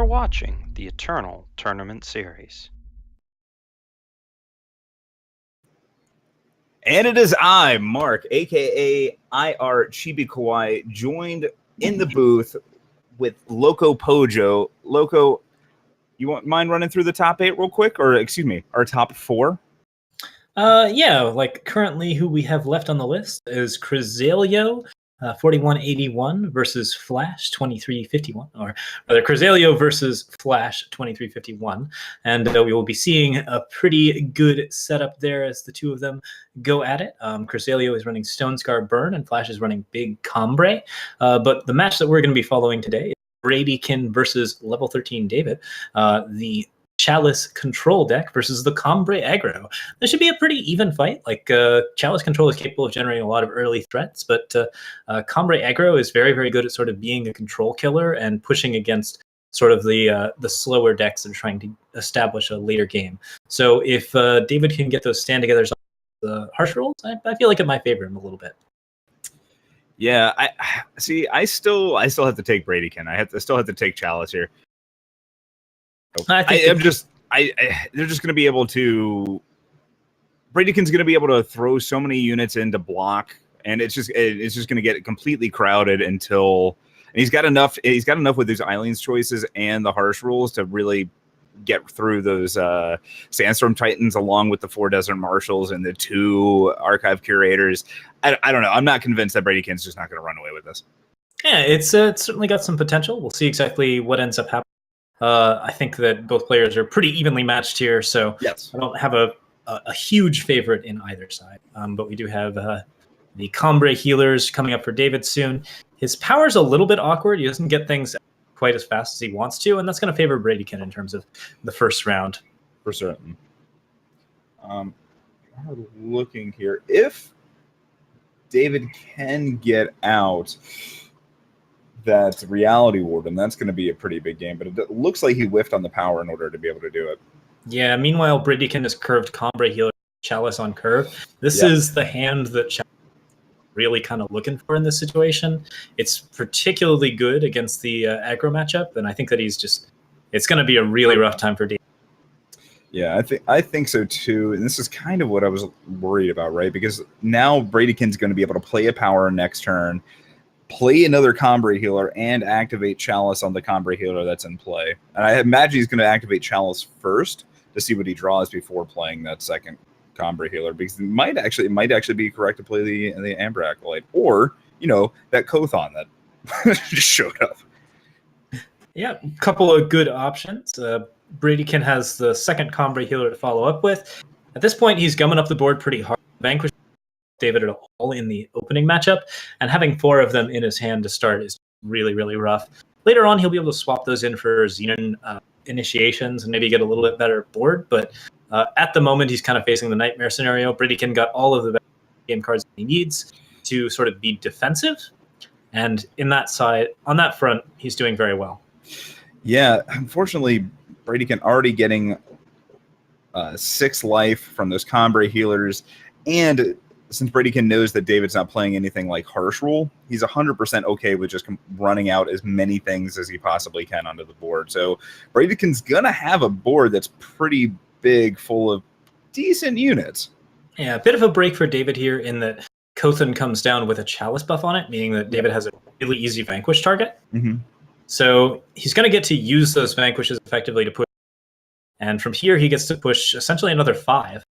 are watching the Eternal Tournament Series. And it is I, Mark, aka aReNGee, joined in the booth with LocoPojo. Loco, you mind running through the top 8 real quick? Or, excuse me, our top 4? Yeah, like currently who we have left on the list is Crizalio, 4181 versus Flash 2351, or rather Crizalio versus Flash 2351. And we will be seeing a pretty good setup there as the two of them go at it. Crizalio is running Stone Scar Burn and Flash is running Big Combre. But the match that we're going to be following today is Bradykin versus Level 13 David. The Chalice Control deck versus the Combre aggro. This should be a pretty even fight. Like Chalice Control is capable of generating a lot of early threats, but Combre aggro is very, very good at sort of being a control killer and pushing against sort of the slower decks that are trying to establish a later game. So if David can get those stand togethers on the harsh rolls, I feel like it might favor him a little bit. Yeah, I still have to take Bradykin. I still have to take Chalice here. They're just going to be able to. Bradykin's going to be able to throw so many units in to block, and it's just going to get completely crowded until. And he's got enough. He's got enough with his Eileen's choices and the harsh rules to really get through those Sandstorm Titans, along with the 4 Desert Marshals and the 2 Archive Curators. I don't know. I'm not convinced that Bradykin's just not going to run away with this. Yeah, it's certainly got some potential. We'll see exactly what ends up happening. I think that both players are pretty evenly matched here, so yes. I don't have a huge favorite in either side. But we do have the Combre healers coming up for David soon. His power's a little bit awkward. He doesn't get things quite as fast as he wants to, and that's going to favor Bradykin in terms of the first round. For certain. Looking here. If David can get out that Reality Warden, that's going to be a pretty big game, but it looks like he whiffed on the power in order to be able to do it. Yeah, meanwhile, Bradykin is curved Combre healer, Chalice on curve. This is the hand that Chalice is really kind of looking for in this situation. It's particularly good against the aggro matchup, and I think that it's going to be a really rough time for David. Yeah, I think so too, and this is kind of what I was worried about, right? Because now Bradykin's going to be able to play a power next turn, play another Combre healer, and activate Chalice on the Combre healer that's in play. And I imagine he's going to activate Chalice first to see what he draws before playing that second Combre healer, because it might actually be correct to play the Amber Acolyte, or that Kothon that just showed up. Yeah, a couple of good options. Bradykin has the second Combre healer to follow up with. At this point, he's gumming up the board pretty hard. Vanquish David at all in the opening matchup, and having 4 of them in his hand to start is really, really rough. Later on, he'll be able to swap those in for Xenon initiations and maybe get a little bit better board, but at the moment, he's kind of facing the nightmare scenario. Bradykin got all of the game cards he needs to sort of be defensive, and on that front, he's doing very well. Yeah, unfortunately, Bradykin already getting 6 life from those Combre healers, and since Bradykin knows that David's not playing anything like Harsh Rule, he's 100% okay with just running out as many things as he possibly can onto the board. So Bradykin's going to have a board that's pretty big, full of decent units. Yeah, a bit of a break for David here in that Kothon comes down with a Chalice buff on it, meaning that David has a really easy Vanquish target. Mm-hmm. So he's going to get to use those Vanquishes effectively to push. And from here, he gets to push essentially another 5.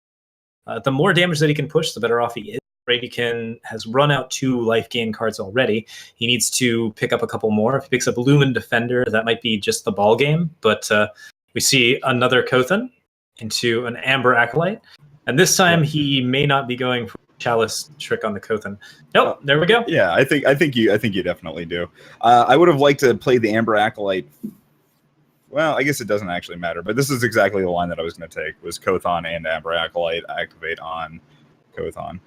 The more damage that he can push, the better off he is. Bradykin has run out 2 life gain cards already. He needs to pick up a couple more. If he picks up Lumen Defender, that might be just the ball game. But we see another Kothon into an Amber Acolyte. And this time, he may not be going for Chalice trick on the Kothon. Nope, there we go. Yeah, I think you definitely do. I would have liked to play the Amber Acolyte. Well, I guess it doesn't actually matter, but this is exactly the line that I was going to take, was Kothon and Amber Acolyte activate on Kothon.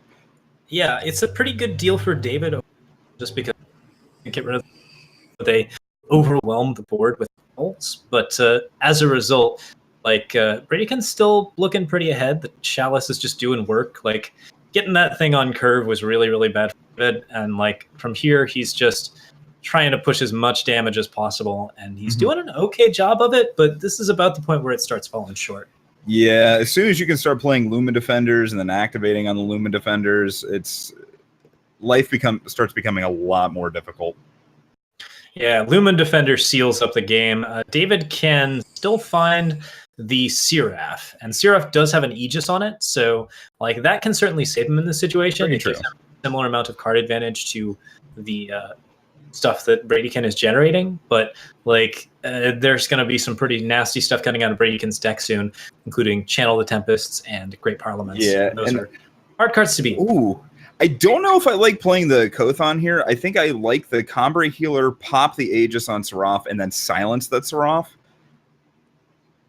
Yeah, it's a pretty good deal for David, just because you get rid of they overwhelm the board with bolts. But as a result, Bradykin's still looking pretty ahead. The Chalice is just doing work. Getting that thing on curve was really, really bad for David. And from here, he's just trying to push as much damage as possible, and he's doing an okay job of it, but this is about the point where it starts falling short. Yeah, as soon as you can start playing Lumen Defenders and then activating on the Lumen Defenders, life starts becoming a lot more difficult. Yeah, Lumen Defender seals up the game. David can still find the Seraph, and Seraph does have an Aegis on it, so like that can certainly save him in this situation. It gives him a similar amount of card advantage to the stuff that Bradykin is generating, but like there's going to be some pretty nasty stuff coming out of Bradykin's deck soon, including Channel the Tempests and Great Parliaments. Yeah, those are hard cards to beat. Ooh, I don't know if I like playing the Kothon here. I think I like the Combre Healer, pop the Aegis on Seraph, and then silence that Seraph.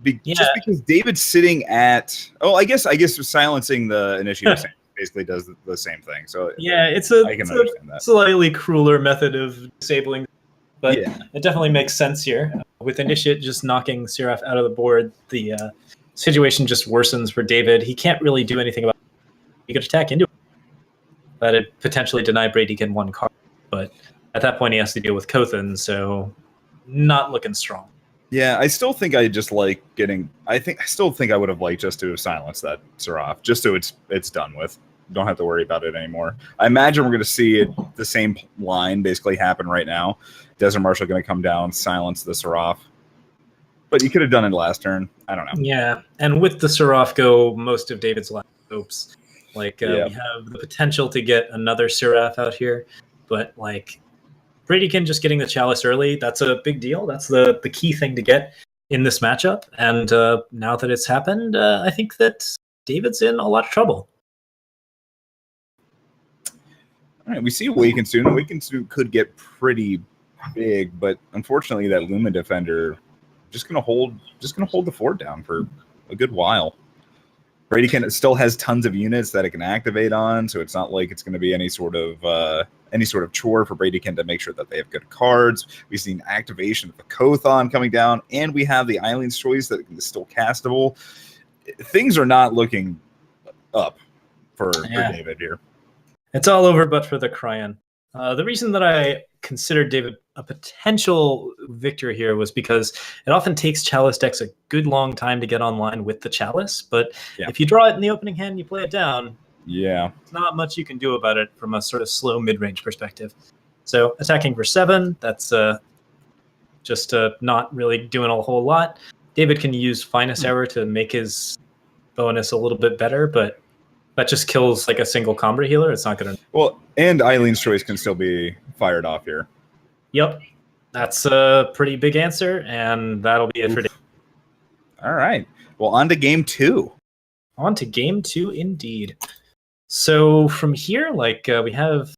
Just because David's sitting at... Oh, I guess silencing the Initiator basically does the same thing. So yeah, it's a slightly crueler method of disabling, but it definitely makes sense here. With Initiate just knocking Seraph out of the board, the situation just worsens for David. He can't really do anything about it. He could attack into it. That'd potentially deny Bradykin one card, but at that point he has to deal with Kothon, so not looking strong. Yeah, I still think I just like getting... I still think I would have liked just to have silenced that Seraph, just so it's done with. Don't have to worry about it anymore. I imagine we're going to see the same line basically happen right now. Desert Marshal going to come down, silence the Seraph. But you could have done it last turn. I don't know. Yeah, and with the Seraph go most of David's last hopes. Like, we have the potential to get another Seraph out here, but like Bradykin just getting the Chalice early, that's a big deal. That's the key thing to get in this matchup. And now that it's happened, I think that David's in a lot of trouble. All right, we see Awaken soon. Awaken soon could get pretty big, but unfortunately, that Lumen Defender just gonna hold the fort down for a good while. Bradykin still has tons of units that it can activate on, so it's not like it's going to be any sort of chore for Bradykin to make sure that they have good cards. We've seen activation of the Kothon coming down, and we have the Eileen's Choice that is still castable. Things are not looking up for David here. It's all over but for the Cryon. The reason that I considered David a potential victor here was because it often takes Chalice decks a good long time to get online with the Chalice, but if you draw it in the opening hand and you play it down, there's not much you can do about it from a sort of slow mid-range perspective. So attacking for 7, that's just not really doing a whole lot. David can use Finest Error to make his bonus a little bit better, but that just kills like a single Combre Healer. It's not going to... Well, and Eileen's Choice can still be fired off here. Yep. That's a pretty big answer, and that'll be it for David. All right. Well, on to game 2. On to game 2, indeed. So from here, like we have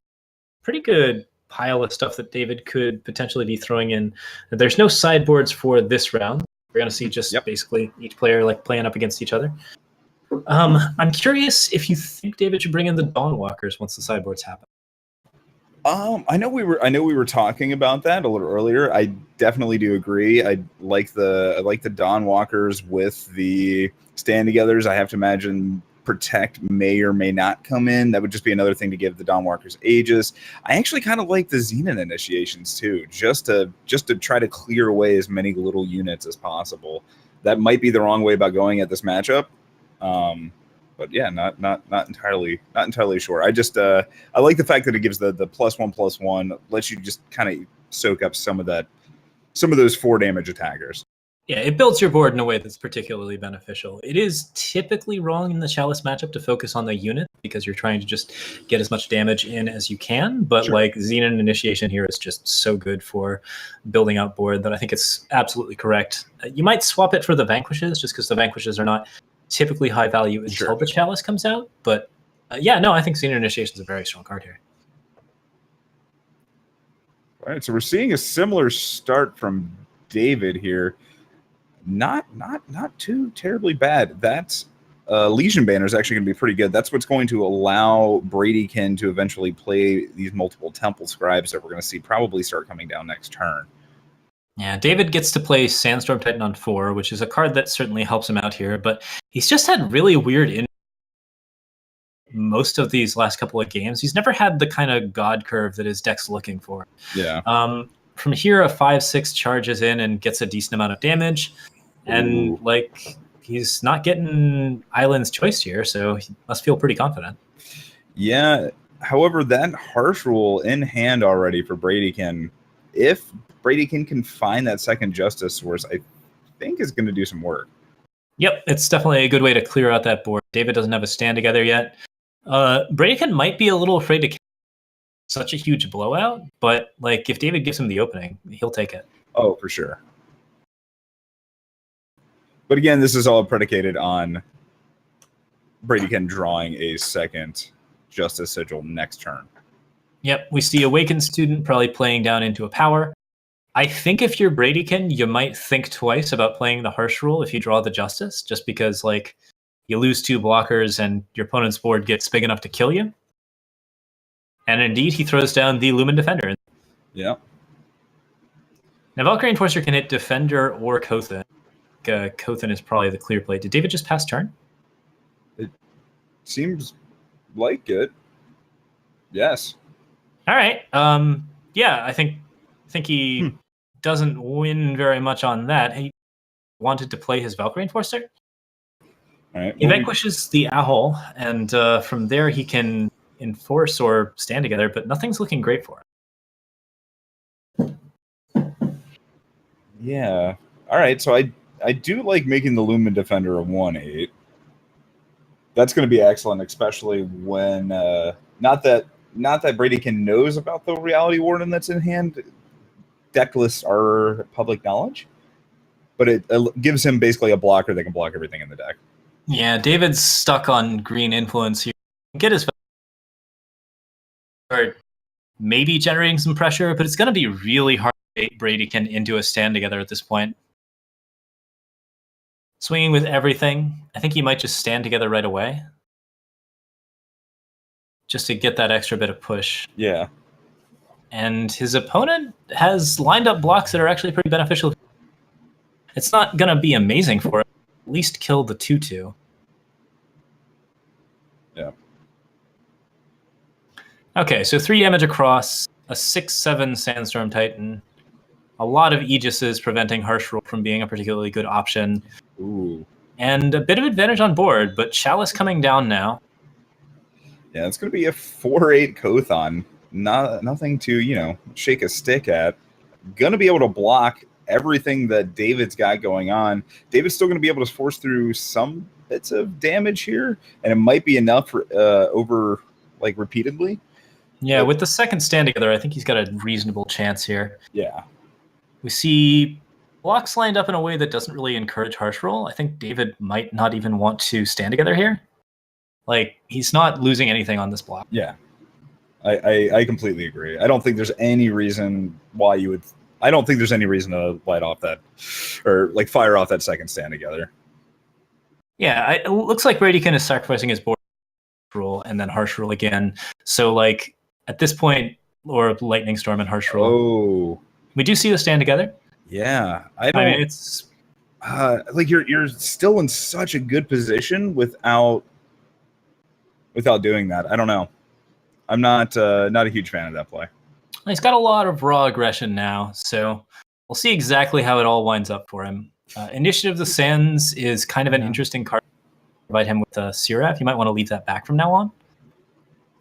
pretty good pile of stuff that David could potentially be throwing in. There's no sideboards for this round. We're going to see just basically each player like playing up against each other. I'm curious if you think David should bring in the Dawnwalkers once the sideboards happen. I know we were talking about that a little earlier. I definitely do agree. I like the Dawnwalkers with the stand togethers. I have to imagine Protect may or may not come in. That would just be another thing to give the Dawnwalkers Aegis. I actually kind of like the Xenon initiations too, just to try to clear away as many little units as possible. That might be the wrong way about going at this matchup. But yeah, not entirely sure. I just I like the fact that it gives the +1/+1, lets you just kind of soak up some of those 4 damage attackers. Yeah, it builds your board in a way that's particularly beneficial. It is typically wrong in the Chalice matchup to focus on the unit because you're trying to just get as much damage in as you can. But like Xenon Initiation here is just so good for building out board that I think it's absolutely correct. You might swap it for the Vanquishes just because the Vanquishes are not typically high value until the Chalice comes out. But I think Xenon Initiation is a very strong card here. All right, so we're seeing a similar start from David here. Not too terribly bad. That's Legion Banner is actually going to be pretty good. That's what's going to allow Bradykin to eventually play these multiple Temple Scribes that we're going to see probably start coming down next turn. Yeah, David gets to play Sandstorm Titan on 4, which is a card that certainly helps him out here, but he's just had really weird most of these last couple of games. He's never had the kind of god curve that his deck's looking for. Yeah. From here, a 5/6 charges in and gets a decent amount of damage. And Ooh. like he's not getting Island's Choice here, so he must feel pretty confident. Yeah. However, that harsh rule in hand already for Bradykin, if Bradykin can find that second justice source, I think is going to do some work. Yep, it's definitely a good way to clear out that board. David doesn't have a stand together yet. Bradykin might be a little afraid to such a huge blowout, but like if David gives him the opening, he'll take it. Oh, for sure. But again, this is all predicated on Bradykin drawing a second Justice Sigil next turn. Yep, we see Awakened Student probably playing down into a power. I think if you're Bradykin, you might think twice about playing the harsh rule if you draw the Justice, just because like you lose 2 blockers and your opponent's board gets big enough to kill you. And indeed, he throws down the Lumen Defender. Yeah. Now, Valkyrie Enforcer can hit Defender or Kothan. Kothan is probably the clear play. Did David just pass turn? It seems like it. Yes. All right. Yeah, I think he doesn't win very much on that. He wanted to play his Valkyrie Enforcer. All right. He vanquishes the Owl, and from there he can enforce or stand together, but nothing's looking great for him. Yeah. All right. So I do like making the Lumen Defender a 1/8. That's going to be excellent, especially when not that Bradykin knows about the Reality Warden that's in hand. Deck lists are public knowledge, but it gives him basically a blocker that can block everything in the deck. Yeah, David's stuck on green influence here. Get his or maybe generating some pressure, but it's going to be really hard to get Bradykin into a stand together at this point. Swinging with everything. I think he might just stand together right away, just to get that extra bit of push. Yeah. And his opponent has lined up blocks that are actually pretty beneficial. It's not going to be amazing for it. At least kill the 2/2. Yeah. Okay, so 3 damage across, a 6/7 Sandstorm Titan, a lot of Aegises preventing Harsh Rule from being a particularly good option. Ooh. And a bit of advantage on board, but Chalice coming down now. Yeah, it's going to be a 4/8 Kothan. Nothing to, shake a stick at. Going to be able to block everything that David's got going on. David's still going to be able to force through some bits of damage here, and it might be enough for, over, like, repeatedly. Yeah, with the second stand together, I think he's got a reasonable chance here. Yeah. We see blocks lined up in a way that doesn't really encourage Harsh Roll. I think David might not even want to stand together here. Like, he's not losing anything on this block. Yeah. I completely agree. I don't think there's any reason why you would... I don't think there's any reason to light off that... or, like, fire off that second stand together. Yeah, it looks like Bradykin is sacrificing his board rule and then Harsh Rule again. So, like, at this point, or Lightning Storm and Harsh Rule. Oh. We do see the stand together. Yeah. I mean, it's... like, you're still in such a good position without doing that. I don't know. I'm not a huge fan of that play. He's got a lot of raw aggression now, so we'll see exactly how it all winds up for him. Initiative of the Sands is kind of an interesting card to provide him with a Seraph. You might want to leave that back from now on.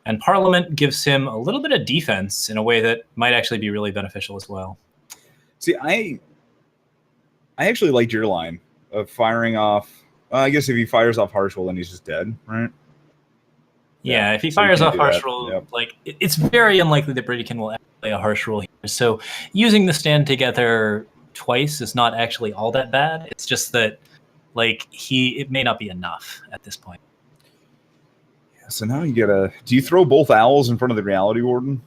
And Parliament gives him a little bit of defense in a way that might actually be really beneficial as well. See, I actually liked your line of firing off... I guess if he fires off Harsh Roll, then he's just dead, right? Yeah, if he so fires off Harsh that. Roll, Yep. like it's very unlikely that Bradykin will play a Harsh Roll here. So using the stand together twice is not actually all that bad. It's just that, like, it may not be enough at this point. Yeah, so now you gotta... Do you throw both owls in front of the Reality Warden?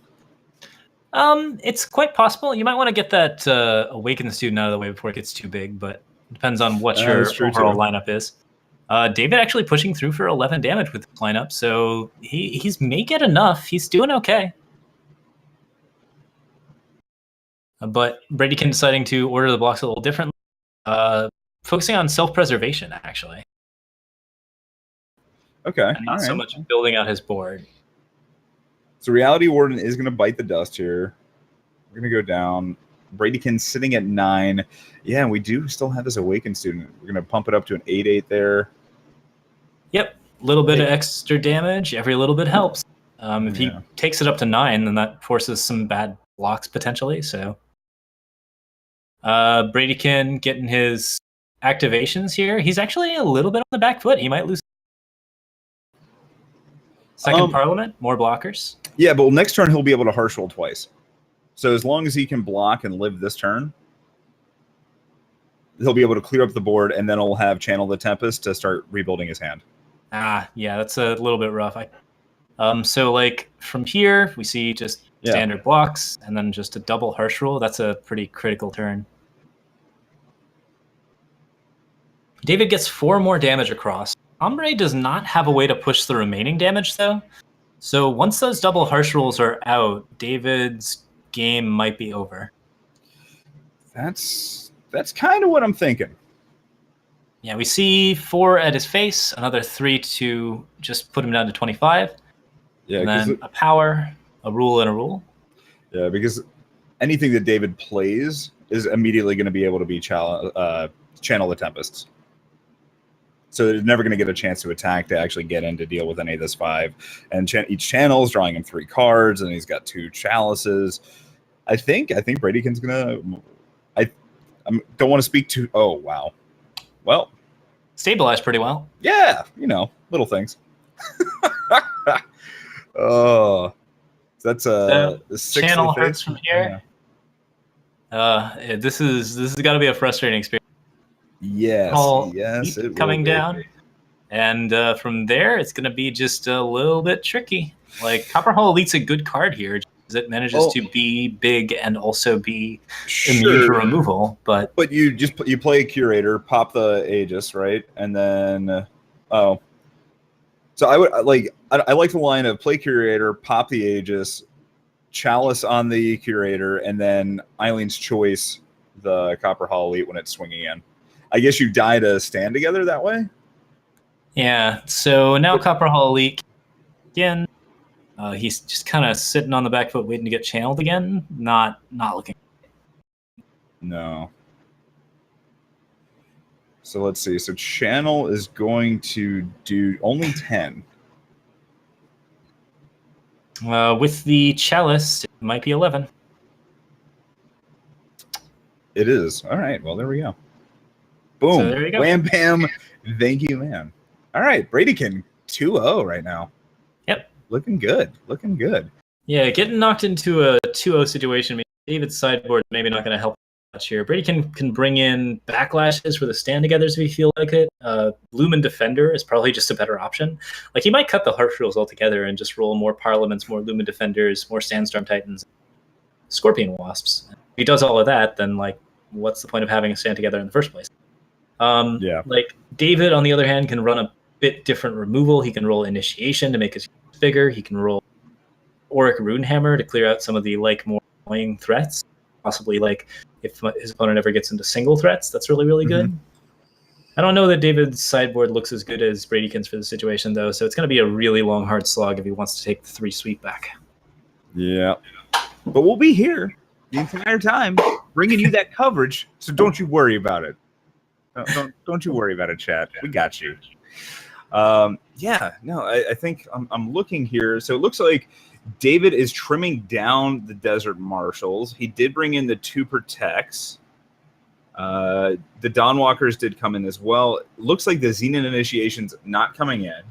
It's quite possible. You might want to get that Awakened Student out of the way before it gets too big, but it depends on what your overall lineup is. David actually pushing through for 11 damage with the lineup, so he's may get enough. He's doing okay. But Bradykin deciding to order the blocks a little differently, focusing on self-preservation, actually. Okay. and All not so right. much building out his board. So Reality Warden is going to bite the dust here. We're going to go down. Bradykin sitting at 9. Yeah, and we do still have this Awakened student. We're going to pump it up to an 8/8 there. Yep, a little bit of extra damage. Every little bit helps. If he Yeah. takes it up to 9, then that forces some bad blocks potentially. So Bradykin getting his activations here. He's actually a little bit on the back foot. He might lose. Second Parliament, more blockers. Yeah, but next turn he'll be able to harsh roll twice. So as long as he can block and live this turn, he'll be able to clear up the board, and then he'll have Channel the Tempest to start rebuilding his hand. Yeah, that's a little bit rough. So like from here, we see just standard blocks, and then just a double harsh roll. That's a pretty critical turn. David gets 4 more damage across. Ombre does not have a way to push the remaining damage, though. So once those double harsh rolls are out, David's game might be over. That's kind of what I'm thinking. Yeah, we see 4 at his face, another 3 to just put him down to 25. Yeah, and then a power, a rule, and a rule. Yeah, because anything that David plays is immediately going to be able to be Channel the Tempests. So they're never going to get a chance to attack to actually get in to deal with any of this 5. And each channel is drawing him 3 cards, and he's got 2 chalices. I think Bradykin's going to... I don't want to speak too... Oh, wow. Well... Stabilized pretty well. Yeah, little things. Oh, that's a 6 channel hurts from here. Yeah. This has got to be a frustrating experience. Yes, it coming down, and from there it's going to be just a little bit tricky. Like Copperhall Elite's a good card here because it manages to be big and also be immune to removal. But you play a Curator, pop the Aegis, right, and then So I like the line of play Curator, pop the Aegis, Chalice on the Curator, and then Eileen's Choice, the Copperhall Elite when it's swinging in. I guess you die to stand together that way? Yeah, so now Copperhall Elite again. He's just kind of sitting on the back foot waiting to get channeled again. Not looking. No. So let's see. So Channel is going to do only 10. With the Chalice, it might be 11. It is. All right. Well, there we go. Boom. So there you go. Wham, bam. Thank you, man. All right. Bradykin 2-0 right now. Yep. Looking good. Yeah, getting knocked into a 2-0 situation means David's sideboard maybe not going to help much here. Brady can bring in backlashes for the stand togethers if you feel like it. Lumen Defender is probably just a better option. Like he might cut the harsh rules altogether and just roll more Parliaments, more Lumen Defenders, more Sandstorm Titans, Scorpion Wasps. If he does all of that, then like what's the point of having a stand together in the first place? Like David, on the other hand, can run a bit different removal. He can roll Initiation to make his bigger. He can roll Auric Runehammer to clear out some of the like more annoying threats. Possibly like if his opponent ever gets into single threats, that's really, really good. I don't know that David's sideboard looks as good as Bradykin's for the situation, though, so it's going to be a really long, hard slog if he wants to take the 3 sweep back. Yeah. But we'll be here the entire time bringing you that coverage, so don't you worry about it. Don't you worry about it, chat. We got you. I think I'm looking here. So it looks like David is trimming down the Desert Marshals. He did bring in the 2 Protects. The Dawnwalkers did come in as well. Looks like the Xenon Initiation's not coming in.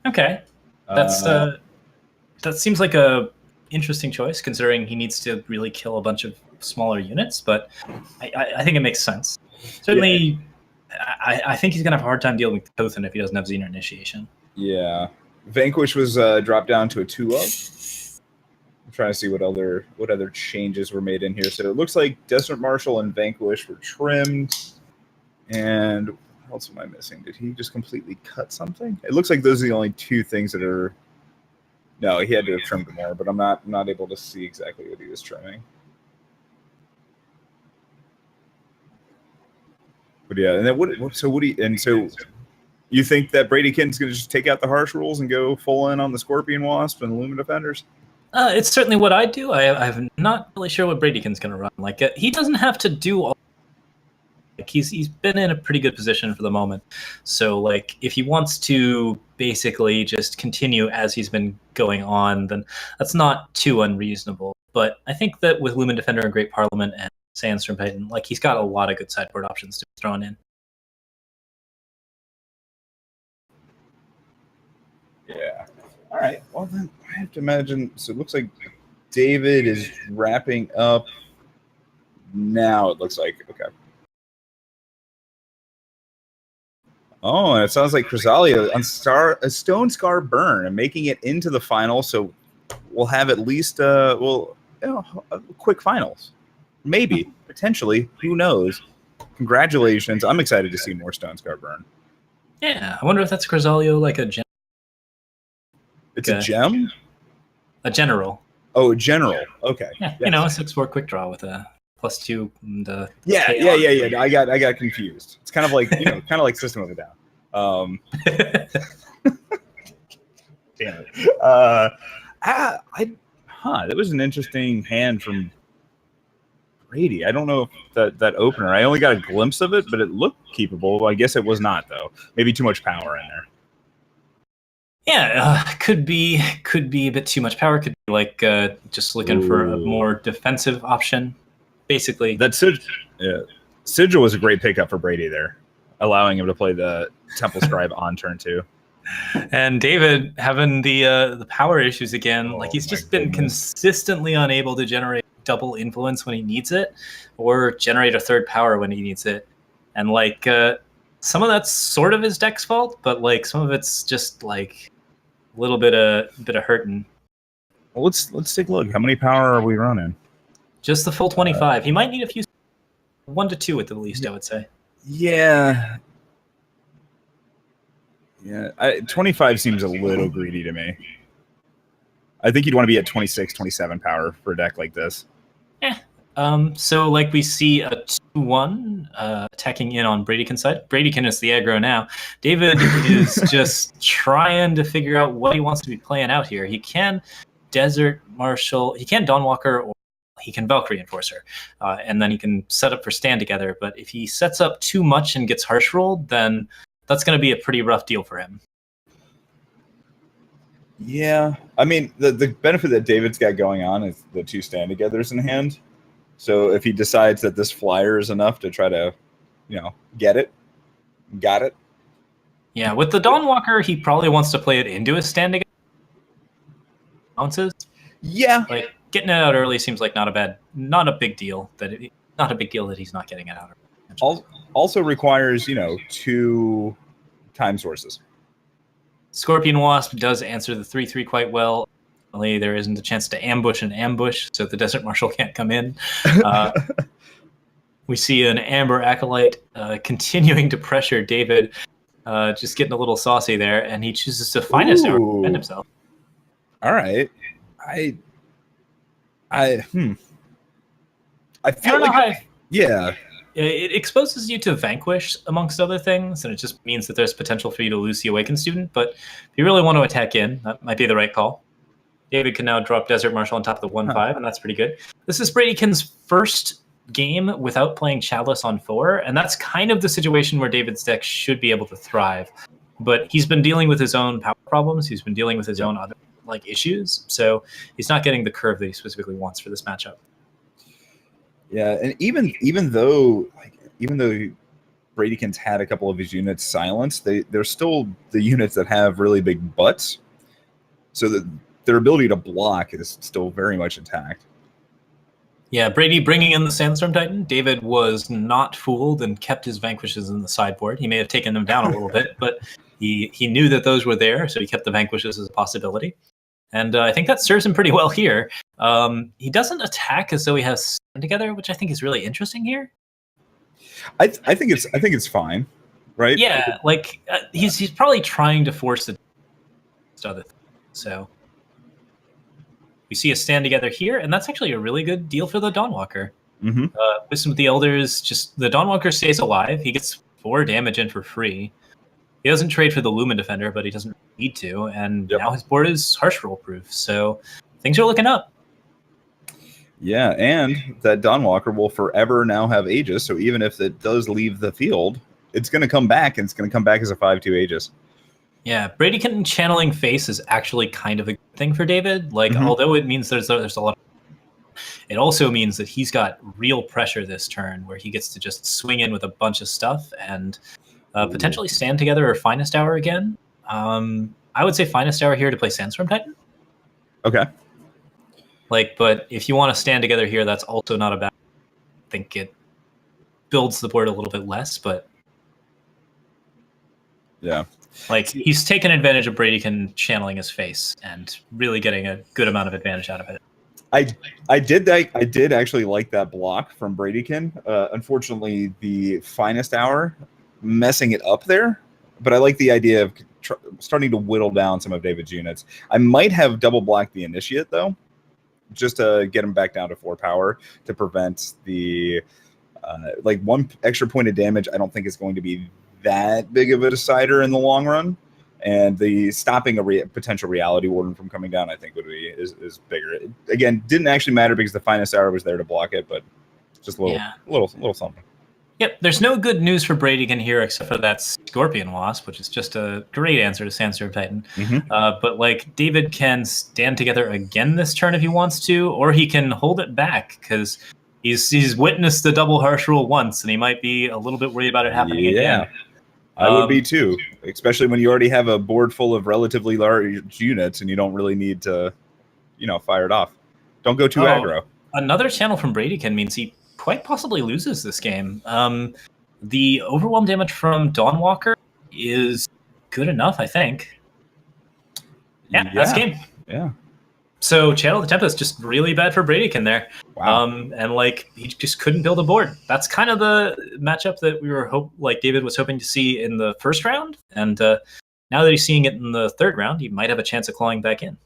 Okay. That seems like a interesting choice, considering he needs to really kill a bunch of smaller units, but I think it makes sense. Certainly, I think he's going to have a hard time dealing with Kothan if he doesn't have Xenon Initiation. Yeah. Vanquish was dropped down to a 2-0. I'm trying to see what other changes were made in here. So it looks like Desert Marshal and Vanquish were trimmed. And what else am I missing? Did he just completely cut something? It looks like those are the only 2 things that are... No, he had to have trimmed more, but I'm not able to see exactly what he was trimming. But yeah, and then so You think that Bradykin's going to just take out the harsh rules and go full in on the Scorpion Wasp and Luma Defenders? It's certainly what I do. I'm not really sure what Bradykin's going to run. Like he doesn't have to do all. Like he's been in a pretty good position for the moment. So like if he wants to basically just continue as he's been going on, then that's not too unreasonable. But I think that with Lumen Defender and Great Parliament and Sandstorm Titan, like he's got a lot of good sideboard options to be thrown in. Yeah. All right. Well, then I have to imagine. So it looks like David is wrapping up now. It looks like. Okay. Oh, and it sounds like Crysalia on a Stone Scar Burn and making it into the final. So we'll have at least quick finals. Maybe, potentially. Who knows? Congratulations. I'm excited to see more Stone Scar Burn. Yeah. I wonder if that's Crysalia like a gem. It's a gem? A general. Oh, a general. Okay. Yeah, yes. A 6/4 quick draw with a +2 and yeah. I got confused. It's kind of like kind of like System of a Down. Damn it. That was an interesting hand from Brady. I don't know if that opener. I only got a glimpse of it, but it looked keepable. I guess it was not though. Maybe too much power in there. Yeah, could be a bit too much power. Could be like just looking for a more defensive option. Basically, that Sigil was a great pickup for Brady there, allowing him to play the Temple Scribe on turn 2. And David having the power issues again. Like he's just been consistently unable to generate double influence when he needs it, or generate a third power when he needs it. And like some of that's sort of his deck's fault, but like some of it's just like a little bit of hurting. Well, let's take a look. How many power are we running? Just the full 25. He might need a few, 1 to 2 at the least, I would say. Yeah. 25 seems a little greedy to me. I think you'd want to be at 26, 27 power for a deck like this. So like we see a 2-1 attacking in on Bradykin's side. Bradykin is the aggro now. David is just trying to figure out what he wants to be playing out here. He can Desert Marshal, he can Dawnwalker, or he can Valkyrie Enforcer, and then he can set up for Stand Together. But if he sets up too much and gets harsh rolled, then that's going to be a pretty rough deal for him. Yeah, I mean, the benefit that David's got going on is the 2 Stand Togethers in hand. So if he decides that this flyer is enough to try to, got it. Yeah, with the Dawnwalker, he probably wants to play it into his Stand Together. Ounces. Yeah, like getting it out early seems like not a big deal. Not a big deal that he's not getting it out early. Also requires 2 time sources. Scorpion Wasp does answer the 3/3 quite well. There isn't a chance to ambush, so the Desert Marshal can't come in. We see an Amber Acolyte continuing to pressure David, just getting a little saucy there, and he chooses to Finest Hour to defend himself. All right. I feel like yeah. It exposes you to Vanquish, amongst other things, and it just means that there's potential for you to lose the Awakened Student. But if you really want to attack in, that might be the right call. David can now drop Desert Marshal on top of the 1/5, and that's pretty good. This is Bradykin's first game without playing Chalice on 4, and that's kind of the situation where David's deck should be able to thrive. But he's been dealing with his own power problems. He's been dealing with his own other issues, so he's not getting the curve that he specifically wants for this matchup. Yeah, and even though Bradykin's had a couple of his units silenced, they're still the units that have really big butts, so that their ability to block is still very much intact. Yeah, Brady bringing in the Sandstorm Titan. David was not fooled and kept his Vanquishes in the sideboard. He may have taken them down a little bit, but he knew that those were there, so he kept the Vanquishes as a possibility. And I think that serves him pretty well here. He doesn't attack as though he has Stand Together, which I think is really interesting here. I think it's fine, right? Yeah, he's probably trying to force the other thing. So we see a Stand Together here, and that's actually a really good deal for the Dawnwalker. Mm-hmm. Wisdom of the Elders, just the Dawnwalker stays alive. He gets 4 damage in for free. He doesn't trade for the Lumen Defender, but he doesn't need to. And Yep. now his board is harsh roll proof. So things are looking up. Yeah, and that Dawnwalker will forever now have Aegis. So even if it does leave the field, it's going to come back, and it's going to come back as a 5/2 Aegis. Yeah, Bradykin channeling face is actually kind of a good thing for David. Like, although it means there's a lot of, it also means that he's got real pressure this turn where he gets to just swing in with a bunch of stuff and potentially Stand Together or Finest Hour again. I would say Finest Hour here to play Sandstorm Titan. Okay. Like, but if you want to Stand Together here, that's also not a bad. I think it builds the board a little bit less, but yeah, like he's taken advantage of Bradykin channeling his face and really getting a good amount of advantage out of it. I did actually like that block from Bradykin. Unfortunately, the Finest Hour messing it up there, but I like the idea of starting to whittle down some of David's units. I might have double blocked the Initiate though, just to get him back down to 4 power to prevent the like 1 extra point of damage. I don't think is going to be that big of a decider in the long run, and the stopping a potential Reality Warden from coming down, I think, would be is bigger. It, again, didn't actually matter because the Finest Hour was there to block it, but just a little something. Yep, there's no good news for Bradykin here except for that Scorpion Wasp, which is just a great answer to Sandstorm Titan. But like David can Stand Together again this turn if he wants to, or he can hold it back because he's witnessed the double harsh rule once, and he might be a little bit worried about it happening again. I would be too, especially when you already have a board full of relatively large units and you don't really need to, fire it off. Don't go too aggro. Another channel from Bradykin means he quite possibly loses this game. The overwhelm damage from Dawnwalker is good enough, I think. Yeah, that's game. Yeah. So Channel of the Tempest just really bad for Bradykin there. Wow. And like he just couldn't build a board. That's kind of the matchup that we were David was hoping to see in the first round. And now that he's seeing it in the third round, he might have a chance of clawing back in.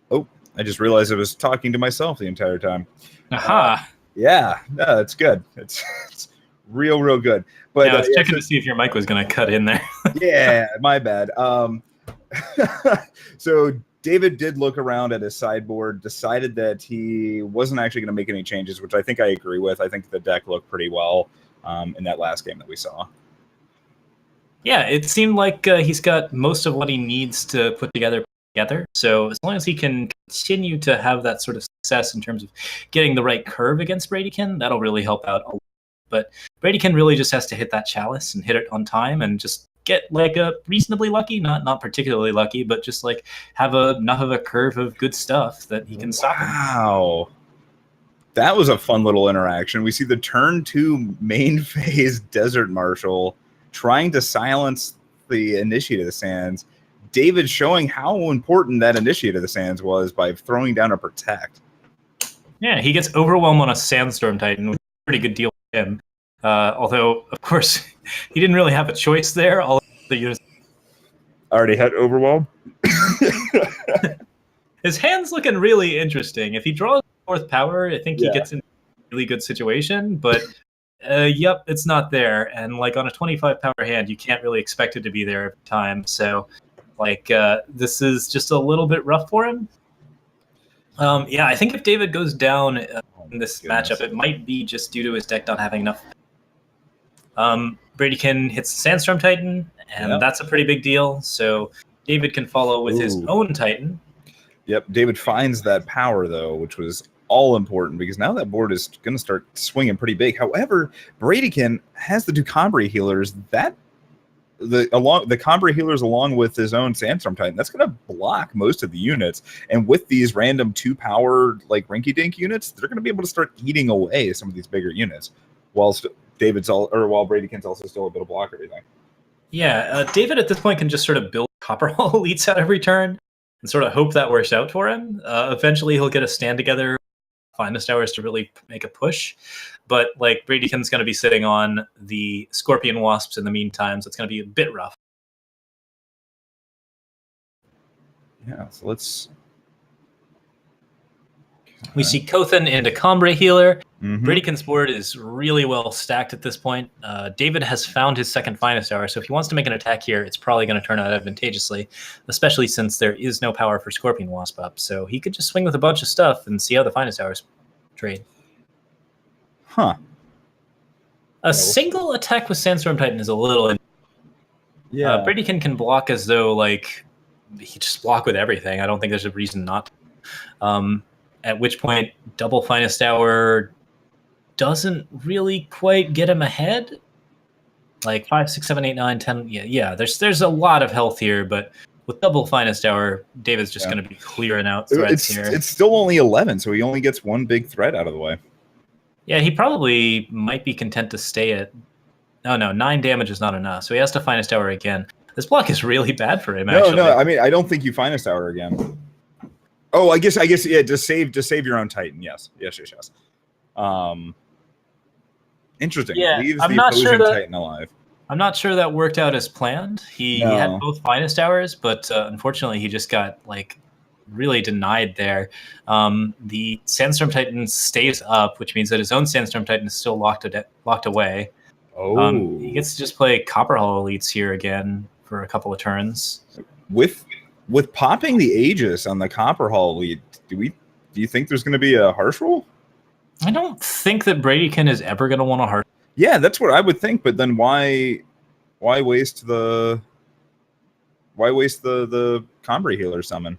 Oh, I just realized I was talking to myself the entire time. Aha. Yeah, no, that's good. It's real good. But I was checking to see if your mic was going to cut in there. Yeah, my bad. So David did look around at his sideboard, decided that he wasn't actually going to make any changes, which I think I agree with. I think the deck looked pretty well in that last game that we saw. Yeah, it seemed like he's got most of what he needs to put together. So as long as he can continue to have that sort of success in terms of getting the right curve against Bradykin, that'll really help out a lot. But Bradykin really just has to hit that chalice and hit it on time and just get like a reasonably lucky, not particularly lucky, but just like have enough of a curve of good stuff that he can stop him. Wow. That was a fun little interaction. We see the turn 2 main phase Desert Marshal trying to silence the Initiate of the Sands. David showing how important that Initiate of the Sands was by throwing down a Protect. Yeah, he gets Overwhelm on a Sandstorm Titan, which is a pretty good deal for him. Although, of course, he didn't really have a choice there. All the units already had Overwhelm. His hand's looking really interesting. If he draws 4th power, I think he gets in a really good situation, but yep, it's not there. And like on a 25 power hand, you can't really expect it to be there every time. So like this is just a little bit rough for him. Yeah, I think if David goes down in this matchup, it might be just due to his deck not having enough. Bradykin hits the Sandstorm Titan, and that's a pretty big deal. So David can follow with his own Titan. Yep, David finds that power, though, which was all important because now that board is going to start swinging pretty big. However, Bradykin has the 2 Combri healers. The Combri healers along with his own Sandstorm Titan, that's going to block most of the units. And with these random 2 power like rinky dink units, they're going to be able to start eating away some of these bigger units, while Bradykin's also still able to block everything. Yeah, David at this point can just sort of build copper hall elites out every turn and sort of hope that works out for him. Eventually, he'll get a stand together, finest hours to really make a push. But like Bradykin's going to be sitting on the Scorpion Wasps in the meantime, so it's going to be a bit rough. Yeah, so let's. We see Kothan into Combre Healer. Mhm. Bradykin's board is really well stacked at this point. David has found his second finest hour, so if he wants to make an attack here, it's probably going to turn out advantageously, especially since there is no power for Scorpion Wasp up. So he could just swing with a bunch of stuff and see how the finest hours trade. Huh. A single attack with Sandstorm Titan is a little... Yeah. Bradykin can block as though, like, he just block with everything. I don't think there's a reason not to. At which point, double finest hour doesn't really quite get him ahead. Like 5, 6, 7, 8, 9, 10. Yeah. There's a lot of health here, but with double finest hour, David's just going to be clearing out threats here. It's still only 11, so he only gets one big threat out of the way. Yeah, he probably might be content to stay at... Oh no, 9 damage is not enough, so he has to finest hour again. This block is really bad for him. Actually. No. I mean, I don't think you finest hour again. Oh, I guess. Yeah, just save your own Titan. Yes. Interesting. Yeah, Leaves I'm the not opposing sure that- Titan alive. I'm not sure that worked out as planned. He had both finest hours, but unfortunately, he just got like really denied there. The Sandstorm Titan stays up, which means that his own Sandstorm Titan is still locked away. Oh, he gets to just play Copper Hall elites here again for a couple of turns. With popping the Aegis on the Copper Hall lead, do you think there's going to be a harsh roll? I don't think that Bradykin is ever going to want a harsh. Yeah, that's what I would think. But then why waste the Combre Healer summon?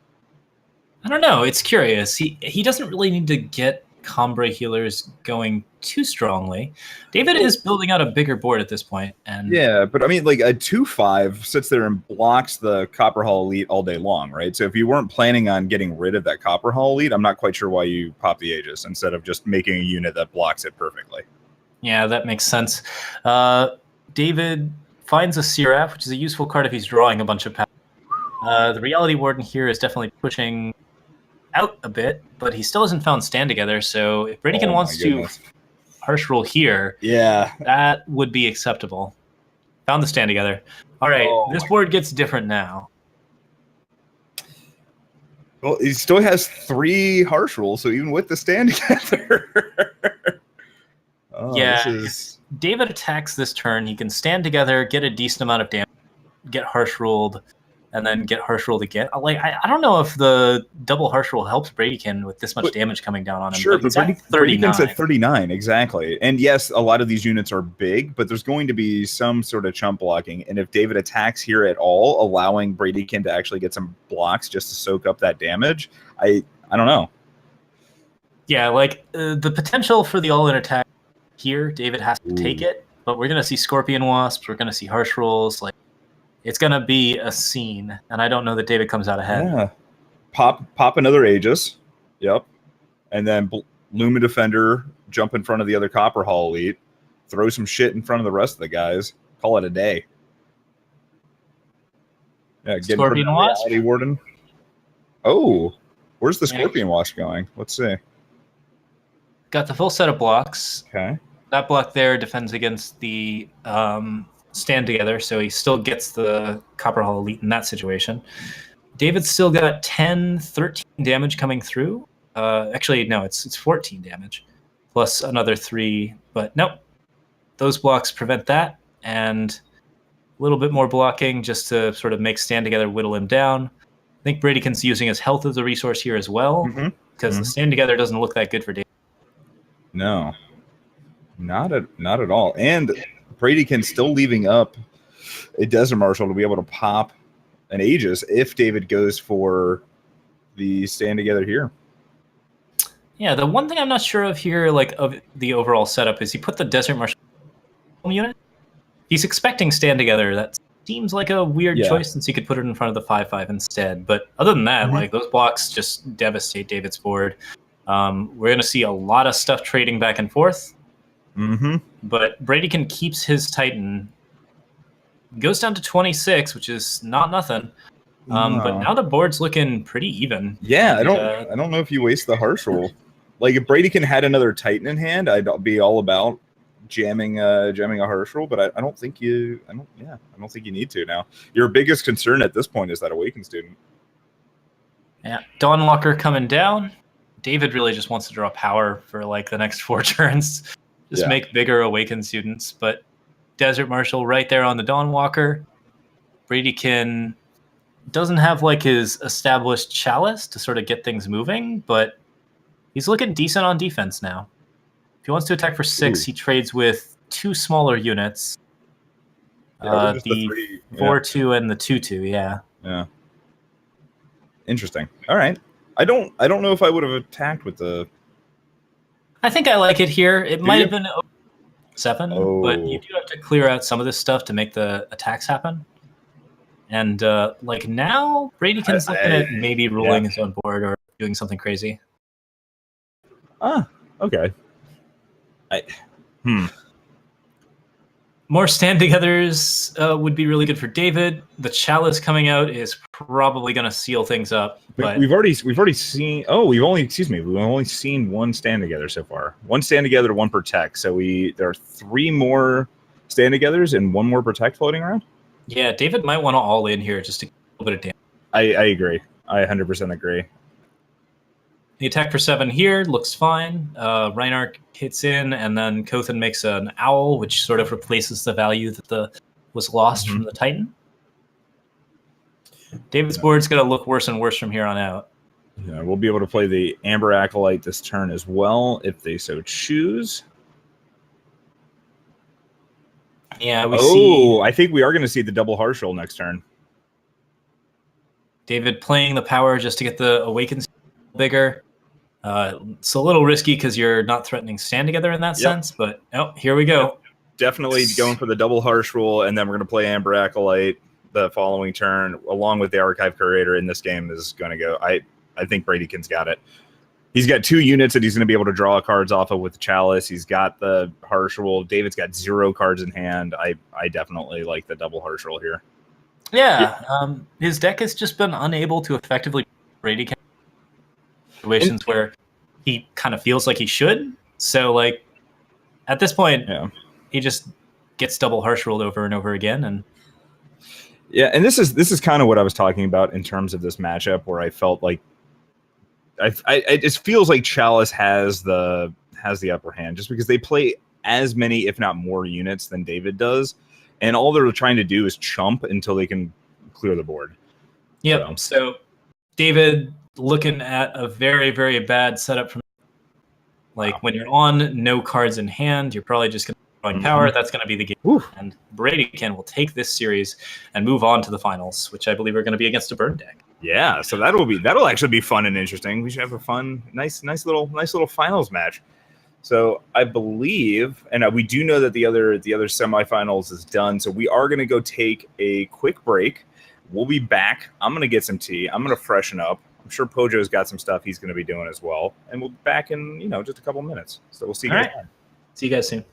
I don't know. It's curious. He doesn't really need to get Combre Healers going too strongly. David is building out a bigger board at this point, and yeah, but I mean, like a 2/5 sits there and blocks the Copper Hall Elite all day long, right? So if you weren't planning on getting rid of that Copper Hall Elite, I'm not quite sure why you pop the Aegis instead of just making a unit that blocks it perfectly. Yeah, that makes sense. David finds a Seraph, which is a useful card if he's drawing a bunch of power. The Reality Warden here is definitely pushing out a bit, but he still hasn't found Stand Together, so if Bradykin wants to harsh roll here, yeah, that would be acceptable. Found the Stand Together. All right, this board gets different now. Well, he still has 3 harsh rolls, so even with the Stand Together. David attacks this turn. He can stand together, get a decent amount of damage, get harsh rolled, and then get harsh rolled again. Like I don't know if the double harsh roll helps Bradykin with this much damage coming down on him. Sure, but Bradykin's at 39, 39. exactly. And yes, a lot of these units are big, but there's going to be some sort of chump blocking. And if David attacks here at all, allowing Bradykin to actually get some blocks just to soak up that damage, I don't know. Yeah, like the potential for the all-in attack here, David has to take it. But we're going to see Scorpion Wasps. We're going to see harsh rolls. Like, it's going to be a scene, and I don't know that David comes out ahead. Yeah. Pop another Aegis. Yep. And then Lumen Defender, jump in front of the other Copper Hall Elite, throw some shit in front of the rest of the guys, call it a day. Yeah, get Scorpion Wasp? Reality Warden. Oh, where's the Scorpion Wasp going? Let's see. Got the full set of blocks. Okay. That block there defends against the Stand Together, so he still gets the Copper Hall Elite in that situation. David's still got 10, 13 damage coming through. Actually, no, it's 14 damage, plus another 3. But nope, those blocks prevent that, and a little bit more blocking just to sort of make Stand Together whittle him down. I think Bradykin's using his health as a resource here as well, because the Stand Together doesn't look that good for David. No, not at all. And Bradykin's still leaving up a Desert Marshal to be able to pop an Aegis if David goes for the Stand Together here. Yeah, the one thing I'm not sure of here, like of the overall setup, is he put the Desert Marshal unit. He's expecting Stand Together. That seems like a weird choice since he could put it in front of the 5/5 instead. But other than that, like those blocks just devastate David's board. We're going to see a lot of stuff trading back and forth. But Bradykin keeps his Titan goes down to 26, which is not nothing. But now the board's looking pretty even. Yeah, And, I don't know if you waste the harsh rule. Like if Bradykin had another Titan in hand, I'd be all about jamming a harsh rule, but I don't think you I don't think you need to now. Your biggest concern at this point is that Awakened student. Yeah, Dawnwalker coming down. David really just wants to draw power for like the next 4 turns. Just make bigger Awakened students. But Desert Marshal right there on the Dawnwalker. Bradykin doesn't have like his established Chalice to sort of get things moving, but he's looking decent on defense now. If he wants to attack for 6, he trades with 2 smaller units. The 4-2 and the 2-2, yeah. Yeah. Interesting. All right. I don't know if I would have attacked with the. I think I like it here. It might have been 7, but you Oh. do have to clear out some of this stuff to make the attacks happen. And like now, Bradykin's looking at maybe ruling his own board or doing something crazy. Okay. More stand-togethers would be really good for David. The Chalice coming out is probably going to seal things up. But We've already seen. Oh, we've only seen 1 stand together so far. 1 stand together, 1 protect. So there are 3 more stand togethers and 1 more protect floating around. Yeah, David might want to all in here just to get a little bit of damage. I agree. I 100% agree. The attack for 7 here looks fine. Reinhardt hits in, and then Kothan makes an owl, which sort of replaces the value that was lost from the Titan. David's board's going to look worse and worse from here on out. Yeah, we'll be able to play the Amber Acolyte this turn as well, if they so choose. Yeah, we see. I think we are going to see the double harsh roll next turn. David playing the power just to get the Awakens bigger. It's a little risky because you're not threatening stand together in that sense, but here we go. Definitely going for the double harsh rule, and then we're going to play Amber Acolyte the following turn, along with the Archive Curator in this game is going to go. I think Bradykin's got it. He's got 2 units that he's going to be able to draw cards off of with the Chalice. He's got the harsh rule. David's got 0 cards in hand. I definitely like the double harsh rule here. Yeah, his deck has just been unable to effectively Bradykin situations where he kind of feels like he should. So, like, at this point, he just gets double harsh ruled over and over again. And and this is kind of what I was talking about in terms of this matchup, where I felt like it just feels like Chalice has the upper hand, just because they play as many, if not more, units than David does, and all they're trying to do is chump until they can clear the board. Yep. So David looking at a very, very bad setup from when you're on no cards in hand, you're probably just going to be drawing power. That's going to be the game. And Bradykin will take this series and move on to the finals, which I believe are going to be against a burn deck. Yeah, so that'll actually be fun and interesting. We should have a fun, nice little finals match. So I believe, and we do know that the other semifinals is done. So we are going to go take a quick break. We'll be back. I'm going to get some tea. I'm going to freshen up. I'm sure Pojo's got some stuff he's going to be doing as well. And we'll be back in just a couple minutes. So we'll see you guys. See you guys soon.